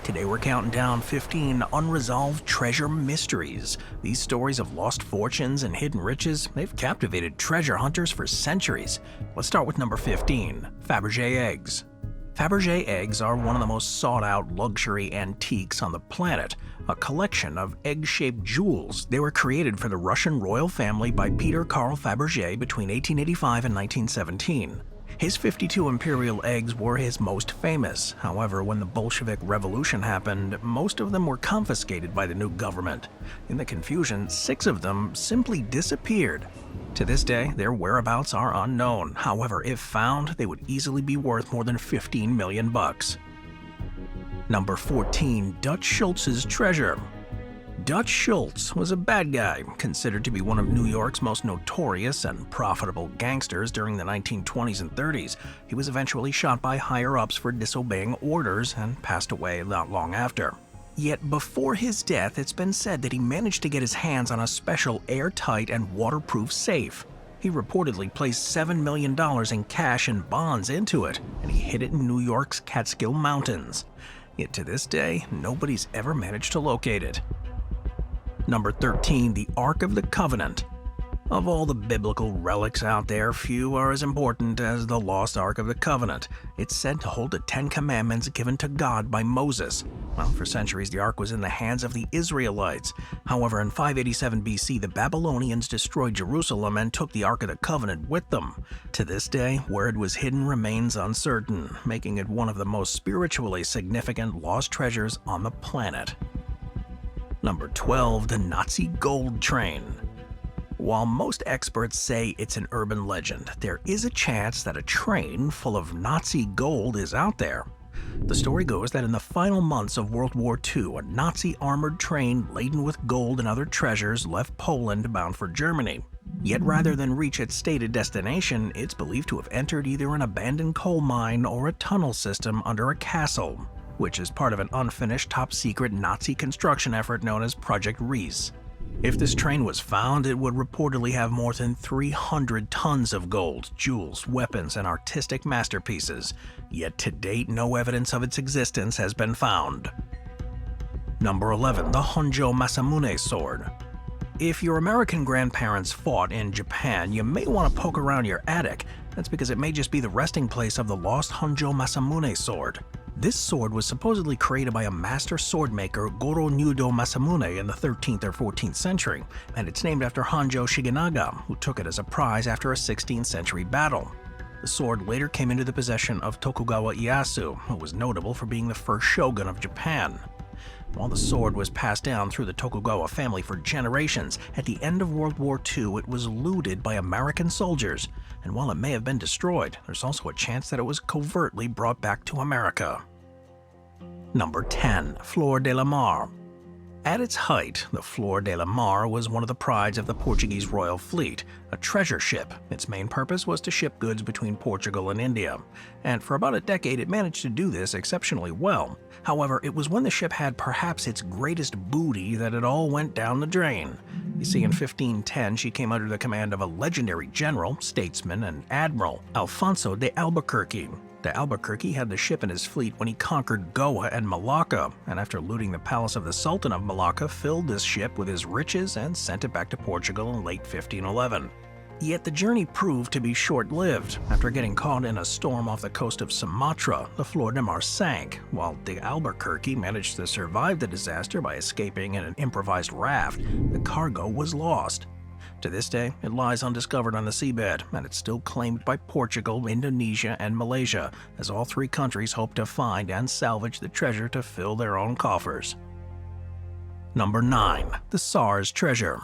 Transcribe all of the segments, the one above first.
Today we're counting down 15 unresolved treasure mysteries. These stories of lost fortunes and hidden riches, they've captivated treasure hunters for centuries. Let's start with number 15, Fabergé eggs. Fabergé eggs are one of the most sought-out luxury antiques on the planet, a collection of egg-shaped jewels. They were created for the Russian royal family by Peter Carl Fabergé between 1885 and 1917. His 52 imperial eggs were his most famous. However, when the Bolshevik Revolution happened, most of them were confiscated by the new government. In the confusion, 6 of them simply disappeared. To this day, their whereabouts are unknown. However, if found, they would easily be worth more than 15 million bucks. Number 14, Dutch Schultz's treasure. Dutch Schultz was a bad guy, considered to be one of New York's most notorious and profitable gangsters during the 1920s and 30s. He was eventually shot by higher-ups for disobeying orders and passed away not long after. Yet before his death, it's been said that he managed to get his hands on a special airtight and waterproof safe. He reportedly placed $7 million in cash and bonds into it, and he hid it in New York's Catskill Mountains. Yet to this day, nobody's ever managed to locate it. Number 13, the Ark of the Covenant. Of all the biblical relics out there, few are as important as the lost Ark of the Covenant. It's said to hold the 10 Commandments given to God by Moses. Well, for centuries, the Ark was in the hands of the Israelites. However, in 587 BC, the Babylonians destroyed Jerusalem and took the Ark of the Covenant with them. To this day, where it was hidden remains uncertain, making it one of the most spiritually significant lost treasures on the planet. Number 12, the Nazi Gold Train. While most experts say it's an urban legend, there is a chance that a train full of Nazi gold is out there. The story goes that in the final months of World War II, a Nazi armored train laden with gold and other treasures left Poland bound for Germany. Yet rather than reach its stated destination, it's believed to have entered either an abandoned coal mine or a tunnel system under a castle, which is part of an unfinished top-secret Nazi construction effort known as Project Reese. If this train was found, it would reportedly have more than 300 tons of gold, jewels, weapons, and artistic masterpieces. Yet to date, no evidence of its existence has been found. Number 11, the Honjo masamune sword. If your American grandparents fought in Japan, you may want to poke around your attic. That's because it may just be the resting place of the lost Honjo masamune sword. This sword was supposedly created by a master swordmaker, Goro Nyudo Masamune, in the 13th or 14th century, and it's named after Honjo Shigenaga, who took it as a prize after a 16th century battle. The sword later came into the possession of Tokugawa Ieyasu, who was notable for being the first shogun of Japan. While the sword was passed down through the Tokugawa family for generations, at the end of World War II it was looted by American soldiers, and while it may have been destroyed, there's also a chance that it was covertly brought back to America. Number 10, Flor de la Mar. At its height, the Flor de la Mar was one of the prides of the Portuguese royal fleet, a treasure ship. Its main purpose was to ship goods between Portugal and India, and for about a decade it managed to do this exceptionally well. However, it was when the ship had perhaps its greatest booty that it all went down the drain. You see, in 1510 she came under the command of a legendary general, statesman, and admiral, Alfonso de Albuquerque. De Albuquerque had the ship in his fleet when he conquered Goa and Malacca, and after looting the palace of the Sultan of Malacca, filled this ship with his riches and sent it back to Portugal in late 1511. Yet the journey proved to be short-lived. After getting caught in a storm off the coast of Sumatra, the Flor de Mar sank, while de Albuquerque managed to survive the disaster by escaping in an improvised raft. The cargo was lost. To this day, it lies undiscovered on the seabed, and it's still claimed by Portugal, Indonesia, and Malaysia, as all 3 countries hope to find and salvage the treasure to fill their own coffers. Number 9, the Tsar's treasure.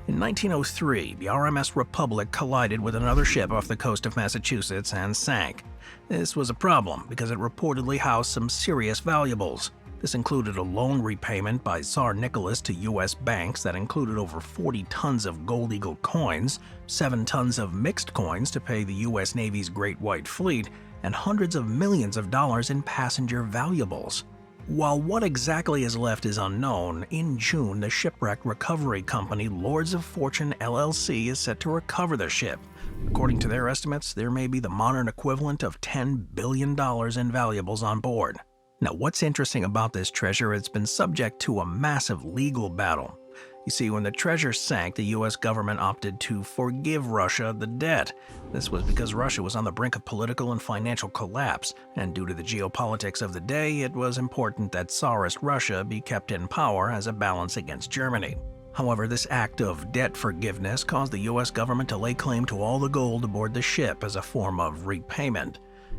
In 1903, the RMS Republic collided with another ship off the coast of Massachusetts and sank. This was a problem because it reportedly housed some serious valuables. This included a loan repayment by Tsar Nicholas to U.S. banks that included over 40 tons of Gold Eagle coins, 7 tons of mixed coins to pay the U.S. Navy's Great White Fleet, and hundreds of millions of dollars in passenger valuables. While what exactly is left is unknown, in June the shipwreck recovery company Lords of Fortune LLC is set to recover the ship. According to their estimates, there may be the modern equivalent of $10 billion in valuables on board. Now, what's interesting about this treasure, it's been subject to a massive legal battle. You see, when the treasure sank, the US government opted to forgive Russia the debt. This was because Russia was on the brink of political and financial collapse, and due to the geopolitics of the day, it was important that Tsarist Russia be kept in power as a balance against Germany. However, this act of debt forgiveness caused the US government to lay claim to all the gold aboard the ship as a form of repayment.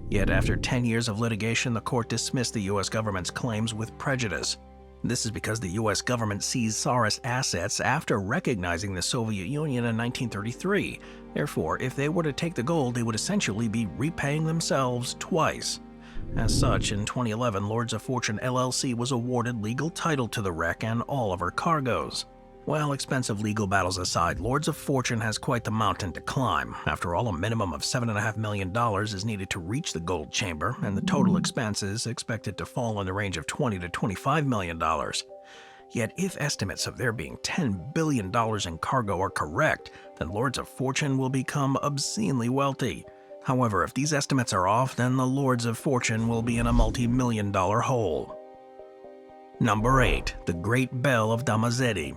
Yet after 10 years of litigation, the court dismissed the US government's claims with prejudice. This is because the US government seized Tsarist assets after recognizing the Soviet Union in 1933. Therefore, if they were to take the gold, they would essentially be repaying themselves twice. As such, in 2011, Lords of Fortune LLC was awarded legal title to the wreck and all of her cargoes. While expensive legal battles aside, Lords of Fortune has quite the mountain to climb. After all, a minimum of $7.5 million is needed to reach the gold chamber, and the total expense is expected to fall in the range of $20 to $25 million. Yet, if estimates of there being $10 billion in cargo are correct, then Lords of Fortune will become obscenely wealthy. However, if these estimates are off, then the Lords of Fortune will be in a multi-million-dollar hole. Number 8. The Great Bell of Dhammazedi.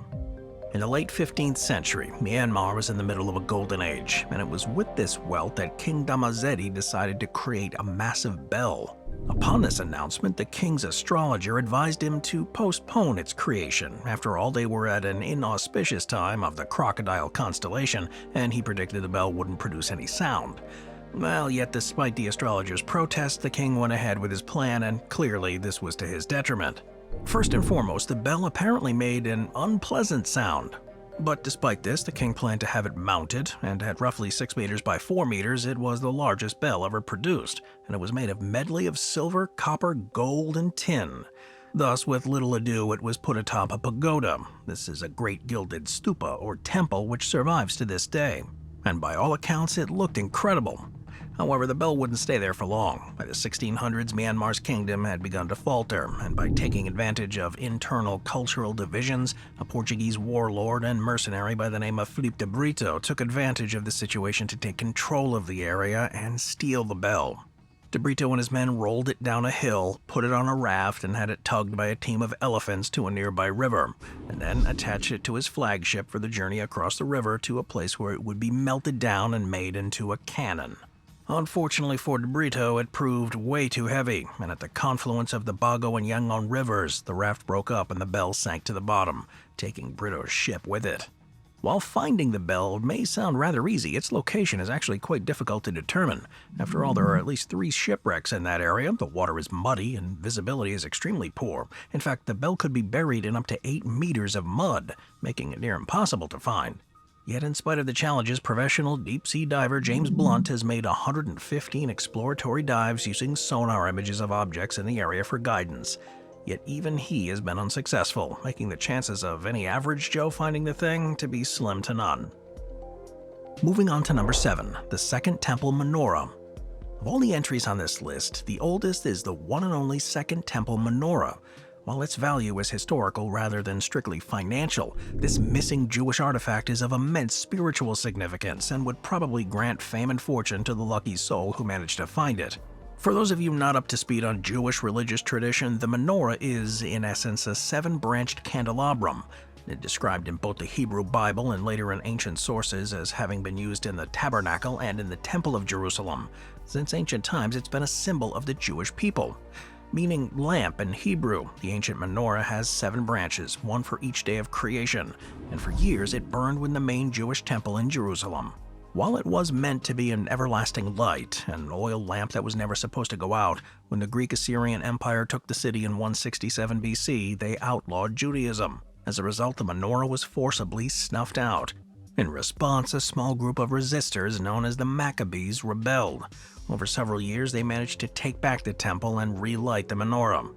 In the late 15th century, Myanmar was in the middle of a golden age, and it was with this wealth that King Dhammazedi decided to create a massive bell. Upon this announcement, the king's astrologer advised him to postpone its creation. After all, they were at an inauspicious time of the crocodile constellation, and he predicted the bell wouldn't produce any sound. Well, yet despite the astrologer's protest, the king went ahead with his plan, and clearly this was to his detriment. First and foremost, the bell apparently made an unpleasant sound. But despite this, the king planned to have it mounted, and at roughly 6 meters by 4 meters, it was the largest bell ever produced, and it was made of medley of silver, copper, gold, and tin. Thus, with little ado, it was put atop a pagoda. This is a great gilded stupa, or temple, which survives to this day. And by all accounts, it looked incredible. However, the bell wouldn't stay there for long. By the 1600s, Myanmar's kingdom had begun to falter, and by taking advantage of internal cultural divisions, a Portuguese warlord and mercenary by the name of Filipe de Brito took advantage of the situation to take control of the area and steal the bell. De Brito and his men rolled it down a hill, put it on a raft, and had it tugged by a team of elephants to a nearby river, and then attached it to his flagship for the journey across the river to a place where it would be melted down and made into a cannon. Unfortunately for De Brito, it proved way too heavy, and at the confluence of the Bago and Yangon rivers, the raft broke up and the bell sank to the bottom, taking Brito's ship with it. While finding the bell may sound rather easy, its location is actually quite difficult to determine. After all, there are at least 3 shipwrecks in that area, the water is muddy, and visibility is extremely poor. In fact, the bell could be buried in up to 8 meters of mud, making it near impossible to find. Yet in spite of the challenges, professional deep-sea diver James Blunt has made 115 exploratory dives using sonar images of objects in the area for guidance. Yet even he has been unsuccessful, making the chances of any average Joe finding the thing to be slim to none. Moving on to number 7, the Second Temple Menorah. Of all the entries on this list, the oldest is the one and only Second Temple Menorah. While its value is historical rather than strictly financial, this missing Jewish artifact is of immense spiritual significance and would probably grant fame and fortune to the lucky soul who managed to find it. For those of you not up to speed on Jewish religious tradition, the menorah is, in essence, a 7-branched candelabrum. It described in both the Hebrew Bible and later in ancient sources as having been used in the tabernacle and in the Temple of Jerusalem. Since ancient times, it's been a symbol of the Jewish people. Meaning lamp in Hebrew, the ancient menorah has 7 branches, one for each day of creation, and for years it burned in the main Jewish temple in Jerusalem. While it was meant to be an everlasting light, an oil lamp that was never supposed to go out, when the Greek-Assyrian Empire took the city in 167 BC, they outlawed Judaism. As a result, the menorah was forcibly snuffed out. In response, a small group of resistors known as the Maccabees rebelled. Over several years, they managed to take back the temple and relight the menorah.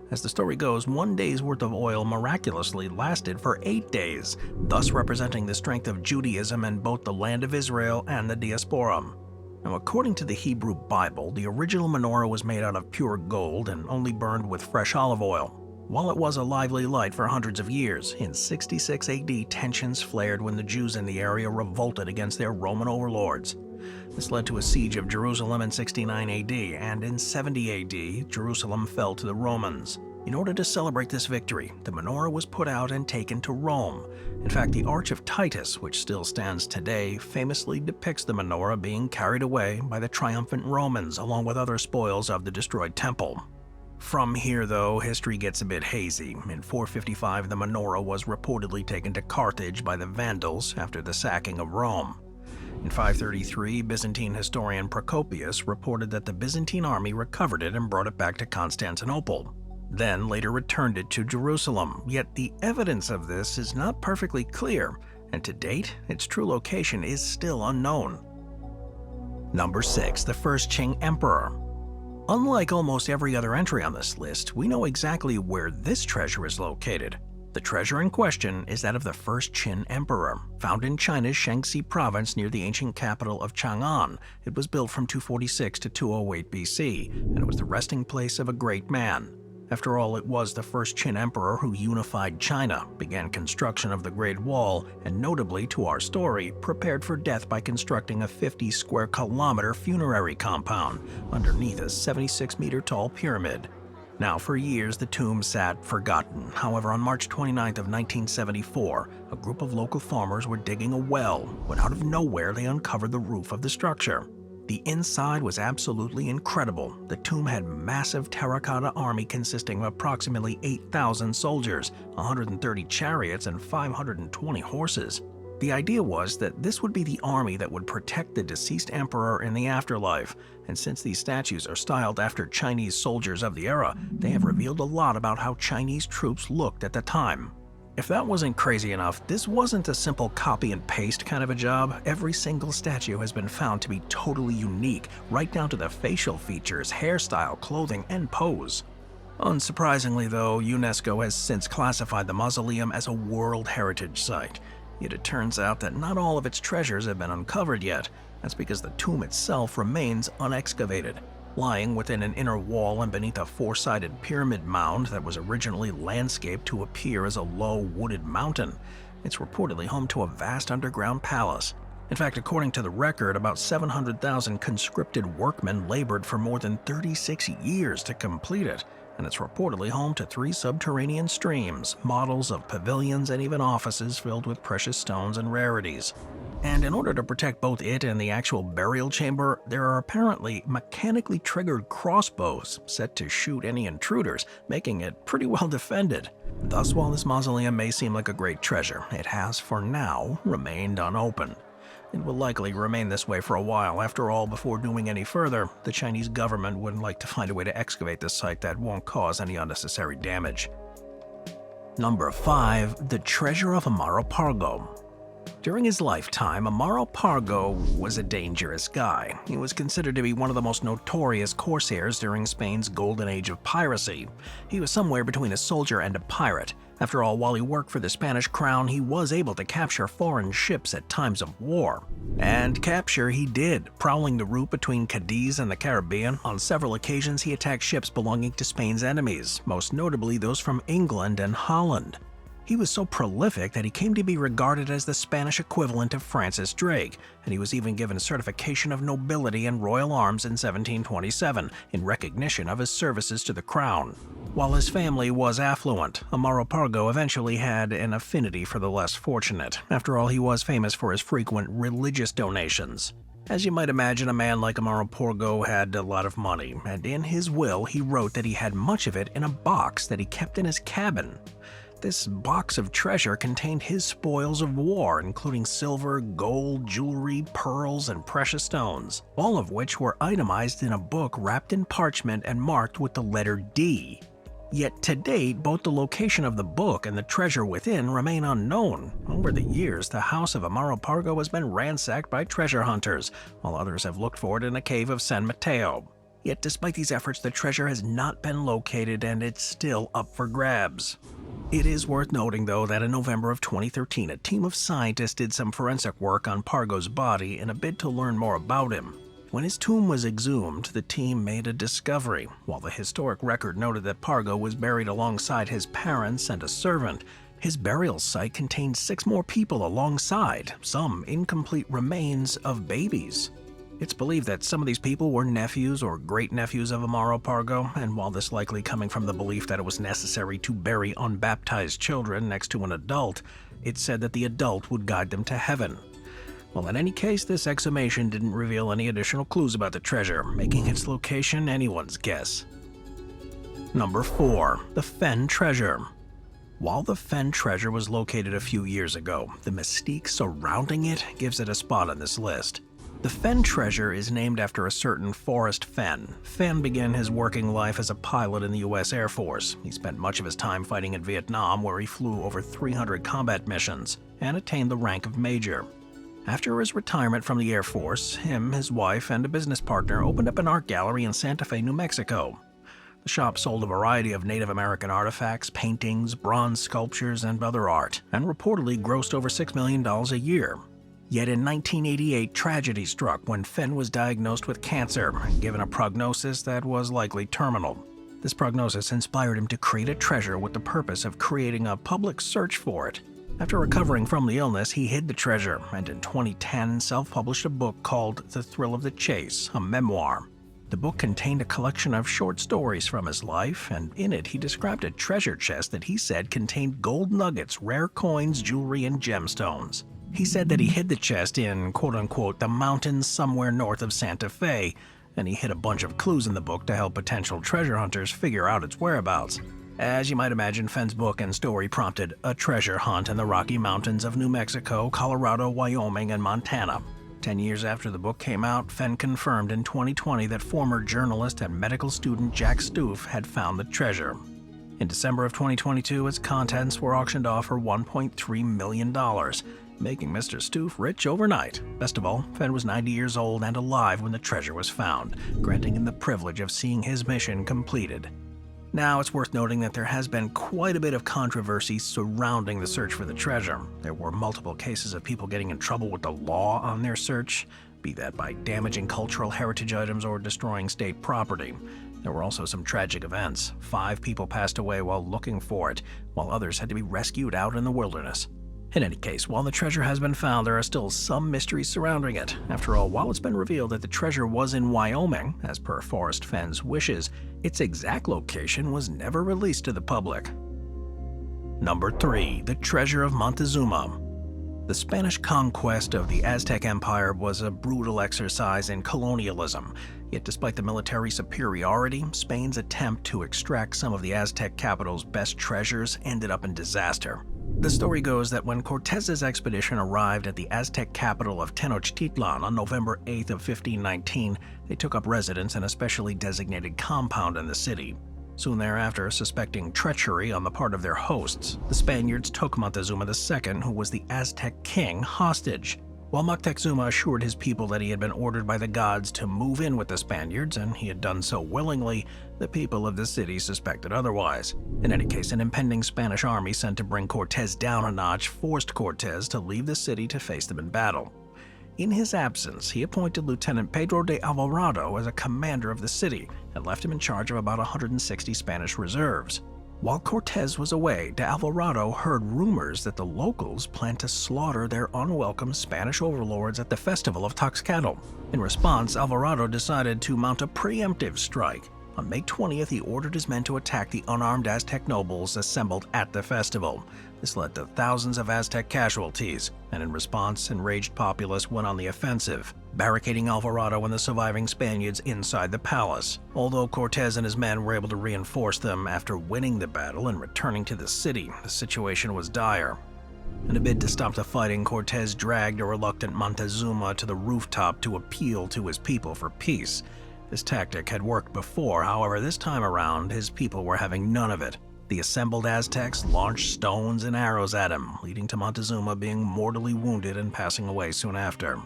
As the story goes, 1 day's worth of oil miraculously lasted for 8 days, thus representing the strength of Judaism in both the land of Israel and the diaspora. Now, according to the Hebrew Bible, the original menorah was made out of pure gold and only burned with fresh olive oil. While it was a lively light for hundreds of years, in 66 AD tensions flared when the Jews in the area revolted against their Roman overlords. This led to a siege of Jerusalem in 69 AD, and in 70 AD, Jerusalem fell to the Romans. In order to celebrate this victory, the menorah was put out and taken to Rome. In fact, the Arch of Titus, which still stands today, famously depicts the menorah being carried away by the triumphant Romans along with other spoils of the destroyed temple. From here, though, history gets a bit hazy. In 455, the menorah was reportedly taken to Carthage by the Vandals after the sacking of Rome. In 533, Byzantine historian Procopius reported that the Byzantine army recovered it and brought it back to Constantinople, then later returned it to Jerusalem, yet the evidence of this is not perfectly clear, and to date, its true location is still unknown. Number 6. The First Qing Emperor. Unlike almost every other entry on this list, we know exactly where this treasure is located. The treasure in question is that of the first Qin emperor, found in China's Shaanxi province near the ancient capital of Chang'an. It was built from 246 to 208 BC, and it was the resting place of a great man. After all, it was the first Qin emperor who unified China, began construction of the Great Wall, and notably to our story, prepared for death by constructing a 50-square-kilometer funerary compound underneath a 76-meter-tall pyramid. Now, for years, the tomb sat forgotten. However, on March 29th of 1974, a group of local farmers were digging a well when out of nowhere they uncovered the roof of the structure. The inside was absolutely incredible. The tomb had massive terracotta army consisting of approximately 8,000 soldiers, 130 chariots, and 520 horses. The idea was that this would be the army that would protect the deceased emperor in the afterlife, and since these statues are styled after Chinese soldiers of the era, they have revealed a lot about how Chinese troops looked at the time. If that wasn't crazy enough, this wasn't a simple copy and paste kind of a job. Every single statue has been found to be totally unique, right down to the facial features, hairstyle, clothing, and pose. Unsurprisingly though, UNESCO has since classified the mausoleum as a World Heritage Site. Yet it turns out that not all of its treasures have been uncovered yet. That's because the tomb itself remains unexcavated, lying within an inner wall and beneath a four-sided pyramid mound that was originally landscaped to appear as a low wooded mountain. It's reportedly home to a vast underground palace. In fact, according to the record, about 700,000 conscripted workmen labored for more than 36 years to complete it, and it's reportedly home to 3 subterranean streams, models of pavilions, and even offices filled with precious stones and rarities. And in order to protect both it and the actual burial chamber, there are apparently mechanically triggered crossbows set to shoot any intruders, making it pretty well defended. Thus, while this mausoleum may seem like a great treasure, it has, for now, remained unopened. It will likely remain this way for a while. After all, before doing any further, the Chinese government would like to find a way to excavate this site that won't cause any unnecessary damage. Number 5. The Treasure of Amaro Pargo. During his lifetime, Amaro Pargo was a dangerous guy. He was considered to be one of the most notorious corsairs during Spain's golden age of piracy. He was somewhere between a soldier and a pirate. After all, while he worked for the Spanish crown, he was able to capture foreign ships at times of war. And capture he did, prowling the route between Cadiz and the Caribbean. On several occasions, he attacked ships belonging to Spain's enemies, most notably those from England and Holland. He was so prolific that he came to be regarded as the Spanish equivalent of Francis Drake, and he was even given certification of nobility and royal arms in 1727 in recognition of his services to the crown. While his family was affluent, Amaro Pargo eventually had an affinity for the less fortunate. After all, he was famous for his frequent religious donations. As you might imagine, a man like Amaro Pargo had a lot of money, and in his will he wrote that he had much of it in a box that he kept in his cabin. This box of treasure contained his spoils of war, including silver, gold, jewelry, pearls, and precious stones, all of which were itemized in a book wrapped in parchment and marked with the letter D. Yet to date, both the location of the book and the treasure within remain unknown. Over the years, the house of Amaro Pargo has been ransacked by treasure hunters, while others have looked for it in a cave of San Mateo. Yet despite these efforts, the treasure has not been located and it's still up for grabs. It is worth noting, though, that in November of 2013, a team of scientists did some forensic work on Pargo's body in a bid to learn more about him. When his tomb was exhumed, the team made a discovery. While the historic record noted that Pargo was buried alongside his parents and a servant, his burial site contained 6 more people alongside, some incomplete remains of babies. It's believed that some of these people were nephews or great-nephews of Amaro Pargo, and while this likely coming from the belief that it was necessary to bury unbaptized children next to an adult, it's said that the adult would guide them to heaven. Well, in any case, this exhumation didn't reveal any additional clues about the treasure, making its location anyone's guess. Number 4. The Fenn Treasure. While the Fenn treasure was located a few years ago, the mystique surrounding it gives it a spot on this list. The Fenn treasure is named after a certain Forrest Fenn. Fenn began his working life as a pilot in the U.S. Air Force. He spent much of his time fighting in Vietnam, where he flew over 300 combat missions and attained the rank of major. After his retirement from the Air Force, him, his wife, and a business partner opened up an art gallery in Santa Fe, New Mexico. The shop sold a variety of Native American artifacts, paintings, bronze sculptures, and other art, and reportedly grossed over $6 million a year. Yet in 1988, tragedy struck when Fenn was diagnosed with cancer and given a prognosis that was likely terminal. This prognosis inspired him to create a treasure with the purpose of creating a public search for it. After recovering from the illness, he hid the treasure, and in 2010 self-published a book called The Thrill of the Chase, a memoir. The book contained a collection of short stories from his life, and in it he described a treasure chest that he said contained gold nuggets, rare coins, jewelry, and gemstones. He said that he hid the chest in, quote-unquote, the mountains somewhere north of Santa Fe, and he hid a bunch of clues in the book to help potential treasure hunters figure out its whereabouts. As you might imagine, Fenn's book and story prompted a treasure hunt in the Rocky Mountains of New Mexico, Colorado, Wyoming, and Montana. 10 years after the book came out, Fenn confirmed in 2020 that former journalist and medical student Jack Stoof had found the treasure. In December of 2022, its contents were auctioned off for $1.3 million, making Mr. Stoof rich overnight. Best of all, Fenn was 90 years old and alive when the treasure was found, granting him the privilege of seeing his mission completed. Now, it's worth noting that there has been quite a bit of controversy surrounding the search for the treasure. There were multiple cases of people getting in trouble with the law on their search, be that by damaging cultural heritage items or destroying state property. There were also some tragic events. 5 people passed away while looking for it, while others had to be rescued out in the wilderness. In any case, while the treasure has been found, there are still some mysteries surrounding it. After all, while it's been revealed that the treasure was in Wyoming, as per Forrest Fenn's wishes, its exact location was never released to the public. Number 3. The Treasure of Montezuma. The Spanish conquest of the Aztec Empire was a brutal exercise in colonialism. Yet despite the military superiority, Spain's attempt to extract some of the Aztec capital's best treasures ended up in disaster. The story goes that when Cortez's expedition arrived at the Aztec capital of Tenochtitlan on November 8th of 1519, they took up residence in a specially designated compound in the city. Soon thereafter, suspecting treachery on the part of their hosts, the Spaniards took Montezuma II, who was the Aztec king, hostage. While Moctezuma assured his people that he had been ordered by the gods to move in with the Spaniards, and he had done so willingly, the people of the city suspected otherwise. In any case, an impending Spanish army sent to bring Cortez down a notch forced Cortez to leave the city to face them in battle. In his absence, he appointed Lieutenant Pedro de Alvarado as a commander of the city and left him in charge of about 160 Spanish reserves. While Cortez was away, de Alvarado heard rumors that the locals planned to slaughter their unwelcome Spanish overlords at the festival of Toxcatl. In response, Alvarado decided to mount a preemptive strike. On May 20th, he ordered his men to attack the unarmed Aztec nobles assembled at the festival. This led to thousands of Aztec casualties, and in response, enraged populace went on the offensive, barricading Alvarado and the surviving Spaniards inside the palace. Although Cortez and his men were able to reinforce them after winning the battle and returning to the city, the situation was dire. In a bid to stop the fighting, Cortez dragged a reluctant Montezuma to the rooftop to appeal to his people for peace. This tactic had worked before, however, this time around, his people were having none of it. The assembled Aztecs launched stones and arrows at him, leading to Montezuma being mortally wounded and passing away soon after.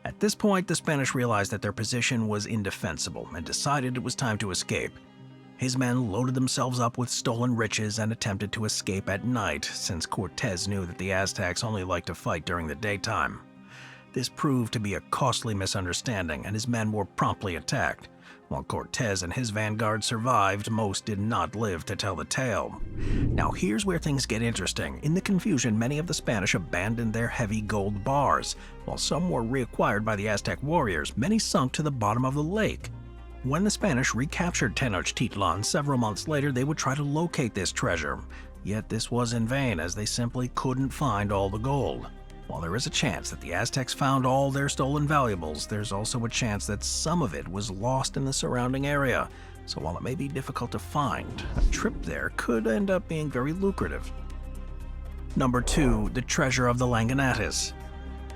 At this point, the Spanish realized that their position was indefensible and decided it was time to escape. His men loaded themselves up with stolen riches and attempted to escape at night, since Cortez knew that the Aztecs only liked to fight during the daytime. This proved to be a costly misunderstanding, and his men were promptly attacked. While Cortez and his vanguard survived, most did not live to tell the tale. Now here's where things get interesting. In the confusion, many of the Spanish abandoned their heavy gold bars. While some were reacquired by the Aztec warriors, many sunk to the bottom of the lake. When the Spanish recaptured Tenochtitlan several months later, they would try to locate this treasure. Yet this was in vain, as they simply couldn't find all the gold. While there is a chance that the Aztecs found all their stolen valuables, there's also a chance that some of it was lost in the surrounding area. So while it may be difficult to find, a trip there could end up being very lucrative. Number 2. The Treasure of the Llanganates.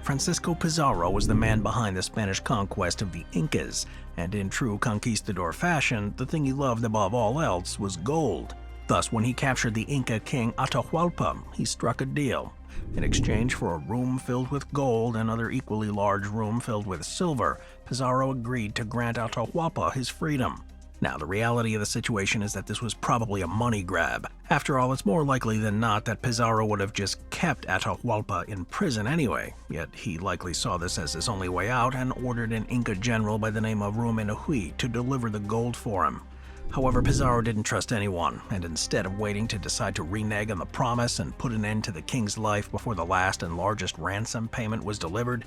Francisco Pizarro was the man behind the Spanish conquest of the Incas, and in true conquistador fashion, the thing he loved above all else was gold. Thus, when he captured the Inca king Atahualpa, he struck a deal. In exchange for a room filled with gold and another equally large room filled with silver, Pizarro agreed to grant Atahualpa his freedom. Now, the reality of the situation is that this was probably a money grab. After all, it's more likely than not that Pizarro would have just kept Atahualpa in prison anyway, yet he likely saw this as his only way out and ordered an Inca general by the name of Rumiñahui to deliver the gold for him. However, Pizarro didn't trust anyone, and instead of waiting to decide to renege on the promise and put an end to the king's life before the last and largest ransom payment was delivered,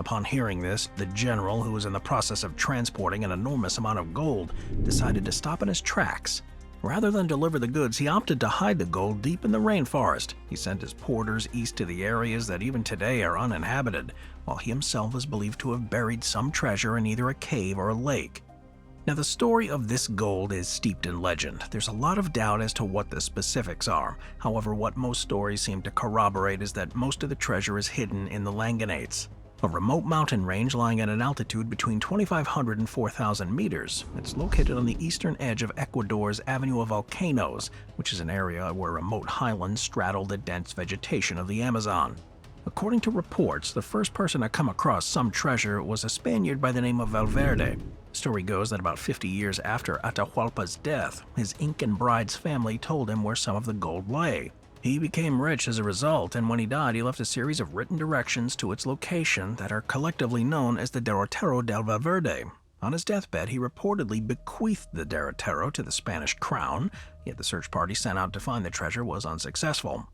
upon hearing this, the general, who was in the process of transporting an enormous amount of gold, decided to stop in his tracks. Rather than deliver the goods, he opted to hide the gold deep in the rainforest. He sent his porters east to the areas that even today are uninhabited, while he himself is believed to have buried some treasure in either a cave or a lake. Now, the story of this gold is steeped in legend. There's a lot of doubt as to what the specifics are. However, what most stories seem to corroborate is that most of the treasure is hidden in the Llanganates, a remote mountain range lying at an altitude between 2,500 and 4,000 meters. It's located on the eastern edge of Ecuador's Avenue of Volcanoes, which is an area where remote highlands straddle the dense vegetation of the Amazon. According to reports, the first person to come across some treasure was a Spaniard by the name of Valverde. The story goes that about 50 years after Atahualpa's death, his Incan bride's family told him where some of the gold lay. He became rich as a result, and when he died, he left a series of written directions to its location that are collectively known as the Derrotero del Valverde. On his deathbed, he reportedly bequeathed the Derrotero to the Spanish crown, yet the search party sent out to find the treasure was unsuccessful.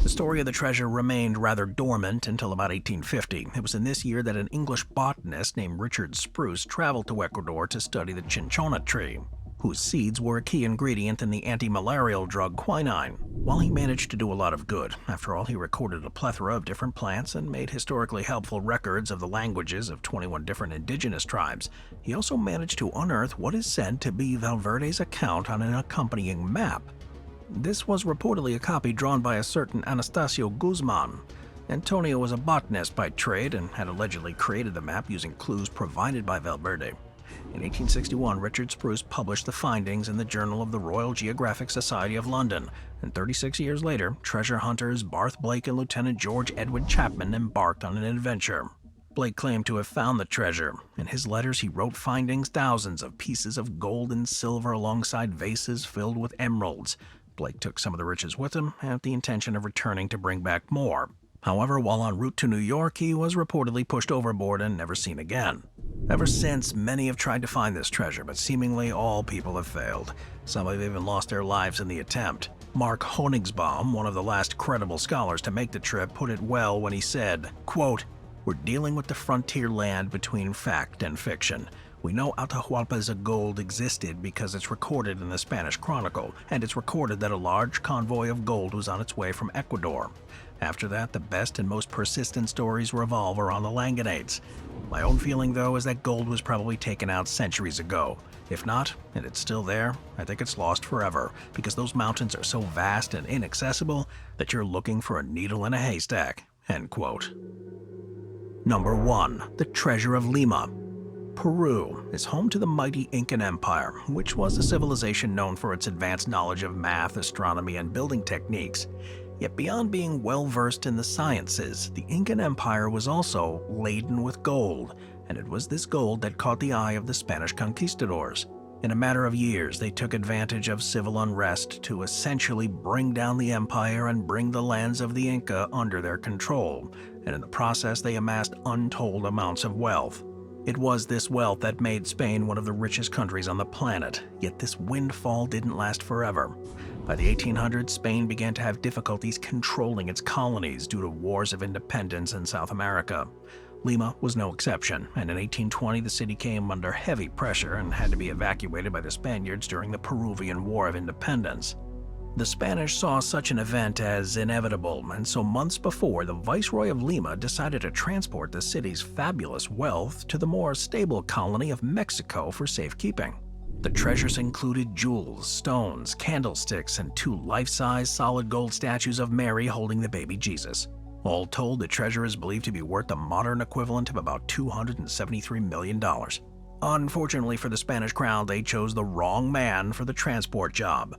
The story of the treasure remained rather dormant until about 1850. It was in this year that an English botanist named Richard Spruce traveled to Ecuador to study the cinchona tree, whose seeds were a key ingredient in the anti-malarial drug quinine. While he managed to do a lot of good, after all, he recorded a plethora of different plants and made historically helpful records of the languages of 21 different indigenous tribes, he also managed to unearth what is said to be Valverde's account on an accompanying map. This was reportedly a copy drawn by a certain Anastasio Guzman. Antonio was a botanist by trade and had allegedly created the map using clues provided by Valverde. In 1861, Richard Spruce published the findings in the Journal of the Royal Geographic Society of London, and 36 years later, treasure hunters Barth Blake and Lieutenant George Edward Chapman embarked on an adventure. Blake claimed to have found the treasure. In his letters, he wrote findings thousands of pieces of gold and silver alongside vases filled with emeralds. Blake took some of the riches with him, with the intention of returning to bring back more. However, while en route to New York, he was reportedly pushed overboard and never seen again. Ever since, many have tried to find this treasure, but seemingly all people have failed. Some have even lost their lives in the attempt. Mark Honigsbaum, one of the last credible scholars to make the trip, put it well when he said, quote, "We're dealing with the frontier land between fact and fiction. We know Atahualpa's gold existed because it's recorded in the Spanish Chronicle, and it's recorded that a large convoy of gold was on its way from Ecuador. After that, the best and most persistent stories revolve around the Llanganates. My own feeling, though, is that gold was probably taken out centuries ago. If not, and it's still there, I think it's lost forever, because those mountains are so vast and inaccessible that you're looking for a needle in a haystack." End quote. Number 1. The Treasure of Lima. Peru is home to the mighty Incan Empire, which was a civilization known for its advanced knowledge of math, astronomy, and building techniques. Yet beyond being well-versed in the sciences, the Incan Empire was also laden with gold, and it was this gold that caught the eye of the Spanish conquistadors. In a matter of years, they took advantage of civil unrest to essentially bring down the empire and bring the lands of the Inca under their control, and in the process they amassed untold amounts of wealth. It was this wealth that made Spain one of the richest countries on the planet, yet this windfall didn't last forever. By the 1800s, Spain began to have difficulties controlling its colonies due to wars of independence in South America. Lima was no exception, and in 1820 the city came under heavy pressure and had to be evacuated by the Spaniards during the Peruvian War of Independence. The Spanish saw such an event as inevitable, and so months before, the Viceroy of Lima decided to transport the city's fabulous wealth to the more stable colony of Mexico for safekeeping. The treasures included jewels, stones, candlesticks, and 2 life-size solid gold statues of Mary holding the baby Jesus. All told, the treasure is believed to be worth the modern equivalent of about $273 million. Unfortunately for the Spanish crown, they chose the wrong man for the transport job.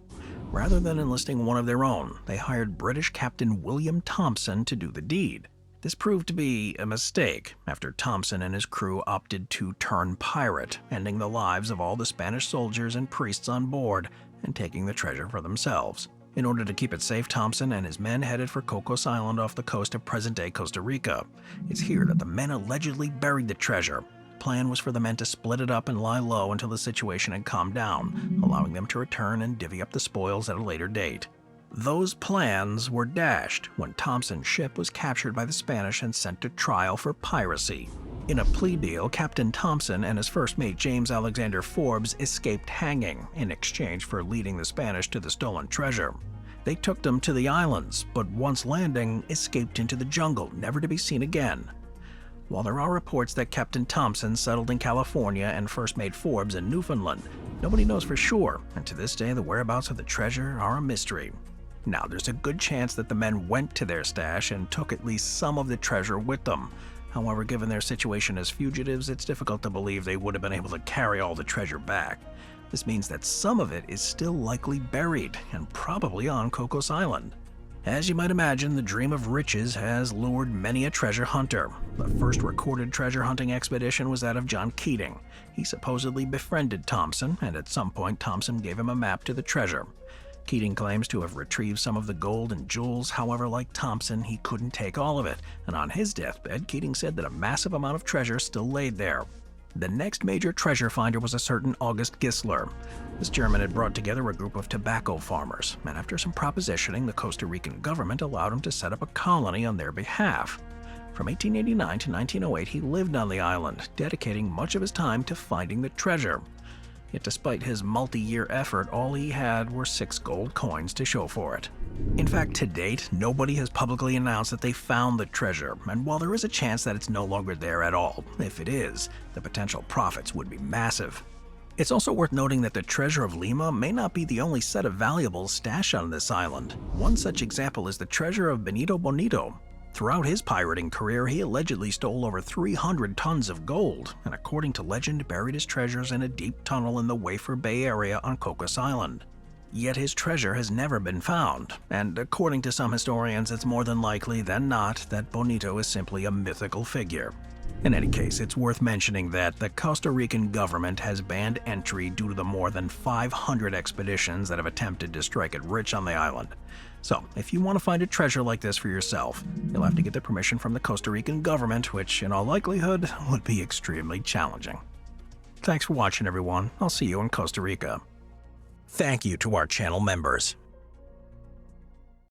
Rather than enlisting one of their own, they hired British Captain William Thompson to do the deed. This proved to be a mistake, after Thompson and his crew opted to turn pirate, ending the lives of all the Spanish soldiers and priests on board and taking the treasure for themselves. In order to keep it safe, Thompson and his men headed for Cocos Island off the coast of present-day Costa Rica. It's here that the men allegedly buried the treasure. The plan was for the men to split it up and lie low until the situation had calmed down, allowing them to return and divvy up the spoils at a later date. Those plans were dashed when Thompson's ship was captured by the Spanish and sent to trial for piracy. In a plea deal, Captain Thompson and his first mate James Alexander Forbes escaped hanging in exchange for leading the Spanish to the stolen treasure. They took them to the islands, but once landing, escaped into the jungle, never to be seen again. While there are reports that Captain Thompson settled in California and first mate Forbes in Newfoundland, nobody knows for sure, and to this day the whereabouts of the treasure are a mystery. Now, there's a good chance that the men went to their stash and took at least some of the treasure with them. However, given their situation as fugitives, it's difficult to believe they would have been able to carry all the treasure back. This means that some of it is still likely buried, and probably on Cocos Island. As you might imagine, the dream of riches has lured many a treasure hunter. The first recorded treasure hunting expedition was that of John Keating. He supposedly befriended Thompson, and at some point Thompson gave him a map to the treasure. Keating claims to have retrieved some of the gold and jewels, however, like Thompson, he couldn't take all of it, and on his deathbed, Keating said that a massive amount of treasure still laid there. The next major treasure finder was a certain August Gissler. This German had brought together a group of tobacco farmers, and after some propositioning, the Costa Rican government allowed him to set up a colony on their behalf. From 1889 to 1908, he lived on the island, dedicating much of his time to finding the treasure. Yet despite his multi-year effort, all he had were 6 gold coins to show for it. In fact, to date, nobody has publicly announced that they found the treasure, and while there is a chance that it's no longer there at all, if it is, the potential profits would be massive. It's also worth noting that the Treasure of Lima may not be the only set of valuables stashed on this island. One such example is the treasure of Benito Bonito. Throughout his pirating career, he allegedly stole over 300 tons of gold, and according to legend, buried his treasures in a deep tunnel in the Wafer Bay area on Cocos Island. Yet his treasure has never been found, and according to some historians, it's more than likely than not that Bonito is simply a mythical figure. In any case, it's worth mentioning that the Costa Rican government has banned entry due to the more than 500 expeditions that have attempted to strike it rich on the island. So, if you want to find a treasure like this for yourself, you'll have to get the permission from the Costa Rican government, which in all likelihood would be extremely challenging. Thanks for watching, everyone. I'll see you in Costa Rica. Thank you to our channel members.